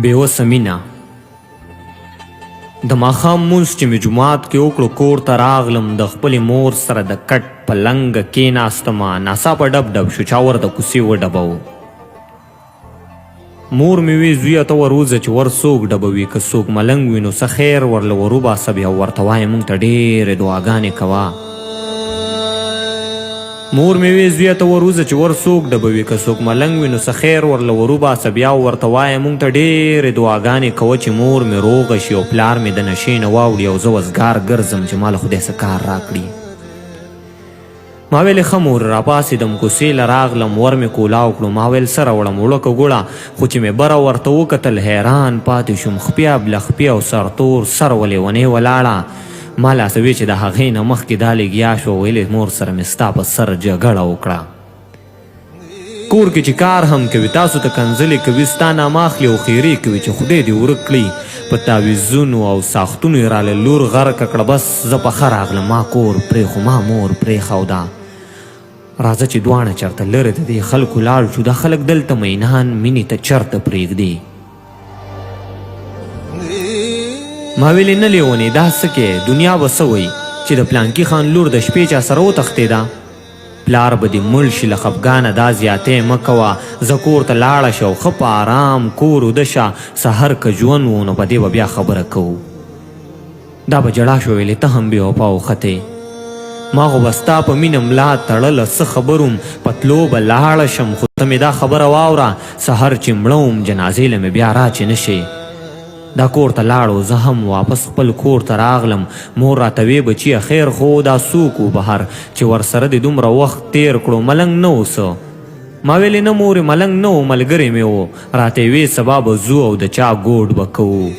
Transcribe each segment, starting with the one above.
بیوسه مینه. د ماښام مونځ چې مې جومات کې وکړو کور ته راغلم، د خپلې مور سره د کټ په لنګه کېناستمه، ناڅاپه ډب ډب شو چا ورته کوڅې وډبوو. مور مې وی زویه ته وروځه چې ور څوک ډبوي، که څوک ملنګ وي نو څه خیر ورله وروباسه بیا ورته وایه مونږ ته ډېرې دعاګانې کوه. مور مې وی زویه ته وروځه چې ور څوک ډبوي، که څوک ملنګ وي نو څه خیر ورله وروباسه بیا ورته وایه مونږ ته ډېرې دعاګانې کوه چې مور مې روغه شي او پلار مې د نشې نه واوړي او زه وزګار ګرځم چې ما له خدای څه کار راکړي. ما ویلې ښه مور راپاڅېدم، کوڅې له راغلم، ور مې کولاو کړو. ما ویل څه راوړم وړکه ګوړه، خو چې مې بره ورته وکتل حیران پاتې شوم. خپیا بلخپیا او سرتور سر ولېونې ولاړه. ما لاسه وی چې د هغې نه مخکې دا لګیا شوه، ویلې مور سره مې ستا په سر جګړه وکړه. کور کې چې کار هم کوي تاسو ته کنځلې کوي، ستا نام اخلي او خیرې کوي چې خدای دې ورک کړي. په تعویذونو او ساختونو یې راله لور غرقه کړه. بس زه په ښه راغلم، ما کور پرېښو، ما مور پرېښوده. راځه چې دواړه چېرته لرې د دې خلکو لاړ شو. دا خلک دلته مینان مینې ته چېرته پرېږدي. ما ویلې نه لیونې دا څه کې دنیا به څه وایي چې د پلانکي خان لور د شپې چا سره وتښتېده. پلار به دې مړ شي له خفګانه، دا زیاتې مه کوه. زه کور ته لاړه شه او ښه په آرام کور وده شه. سحر که ژوند و نو په دې به بیا خبره کوو. دا به جړا شو. ویلې ته هم بې وفا وختې. ما خو به ستا په مینه ملا تړله، څه خبروم په تلو به لاړه شم، خو ته مې دا خبره واوره سحر چې مړه وم جنازې له مې بیا راچې نه شي. دا کور ته لاړو، زه هم واپس خپل کور ته راغلم. مور راته وی بچیه خیر خو دا څوک و بهر چې ورسره دې دومره وخت تیر کړو، ملنګ نه و څه؟ ما ویلې نه مورې ملنګ نه و، ملګری مې و. راته یې وی سبا به ځو او د چا ګوډ به کوو.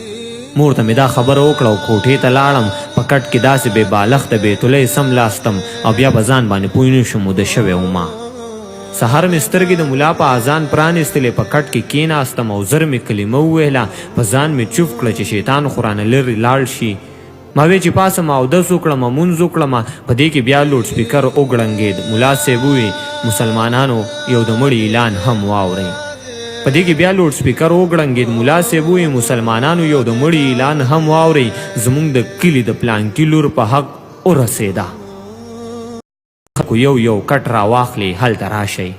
مور ته مې دا خبره وکړه او کوټې ته لاړم. په کټ کې داسې بې بالښته بیتولی سملاستم او بیا به ځان باندې پوه نه شم وده شوی وما. سهار مې سترګې د ملا په اذان پرانیستلې، په کټ کې کېناستم او زر مې کلمه وویله. په ځان مې چوپ کړه چې شیطان خو رانه لرې لاړ شي. ما وی چې پاسم اودس وکړم، مونځ وکړم. په دې کې بیا لوډ سپیکر وګړنګېد. ملا صاحب ووی مسلمانانو یو د مړي اعلان هم واورئ. په دې کې بیا لوډ سپیکر وګړنګېد. ملا صاحب ووی مسلمانانو یو د مړي اعلان هم واورئ، زموږ د کلي د پلانکي لور په حق ورسېده. یو یو کټ را واخلي هلته راشئ.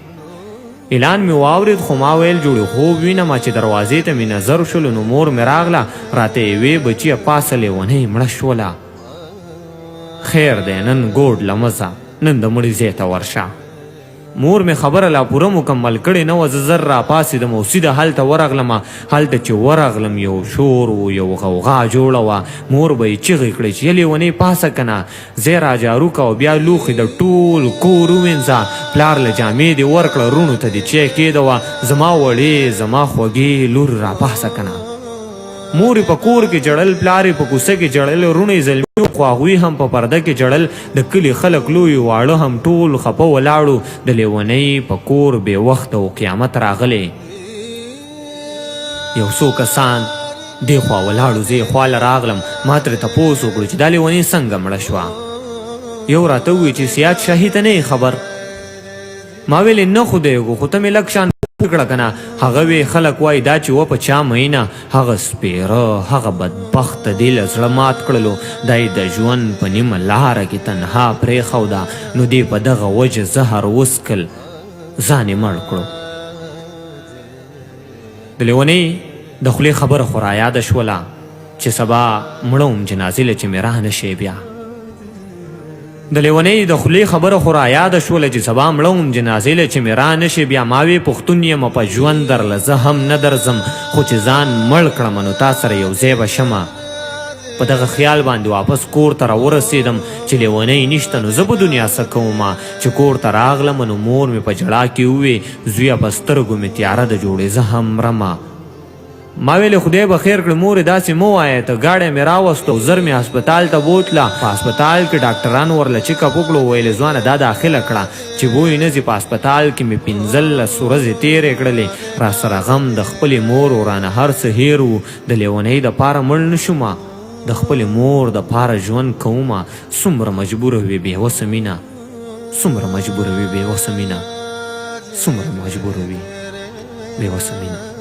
اعلان مې واورېد خو ما ویل جوړې خوب وینم چې دروازې ته مې نظر شولو نو مور مې راغله. راته یې وی بچیه پاسه لیونۍ مړه شوله. خیر دی نن ګوډ لمزه، نن د مړي ځای ته ورشه. مور مې خبره لا پوره مکمل کړې نه وه. زه زر راپاڅېدم او سیده هلته ورغلم. هلته چې ورغلم یو شور و، یو غوغا جوړه وه. مور به یې چیغې کړې چې یلې ونې پاسه که نه، ځای را جارو که او بیا لوښي د ټول کور ووینځه. پلار له جامې دې ورکړه، روڼو ته دې چای کېدوه. زما وړې زما خوږې لور راپاسه که نه. مور په کور کې جړل، پلار په کوڅه کې جړل، روڼې زلمي خو هغوی هم په پرده کې جړل. د کلي خلک لوی واړه هم ټول خپه ولاړو. د لیونۍ په کور بې وخته و قیامت راغلی. یو څو کسان دې خوا ولاړو، زه یې خواله راغلم. ما ترې تپوس وکړو چې دا لیونۍ څنګه مړه شوه. یو راته ووایي چې سیاد شاهي ته نه یې خبر. ما ویلې نه خدایږو، خو ته مې لږ شان کړه که نه. هغه وی خلک وایي دا چې و په چا مینه، هغه سپیره هغه بدبخته دې له زړه مات کړلو. دا یې د ژوند په نیمه لاره کې تنها پرېښوده، نو دې په دغه وجه زهر وڅکل، ځان یې مړ کړو. د لیونۍ د خولې خبره خو رایاده شوله چې سبا مړه وم جنازې له چې مې راه نه شي بیا. د لیونۍ د خولې خبره خو رایاده شوله چې سبا مړه وم جنازې له چې مې راه نه شي بیا. ما وی پښتون یم په ژوند درله زه هم نه درځم، خو چې ځان مړ کړم نو تا سره یو ځای به شمه. په دغه خیال باندې واپس کور ته راورسېدم چې لیونۍ نشته نو زه په دنیا څه کومه. چې کور ته راغلم نو مور مې په ژړا کې ووی زویه په سترګو مې تیاره د جوړې زه هم مرمه. ما ویلې خدای به خیر کړي مورې داسې مه وایه. ته ګاډی مې راوستو، زر مې هسپتال ته بوتله. په هسپتال کې ډاکټرانو ورله چیکاپ وکړو، ویلې ځوانه دا داخله کړه چې بوی نه ځي. په هسپتال کې مې 15 ورځې تېرې کړلې. را سره غم د خپلې مور و، رانه هر څه هیر و. د لیونۍ دپاره مړ نه شومه، د خپلې مور دپاره ژوند کومه. څومره مجبوره وي بیوسه مینه، څومره مجبوره وي بیوسه مینه، څومره مجبوره وي بیوسه مینه.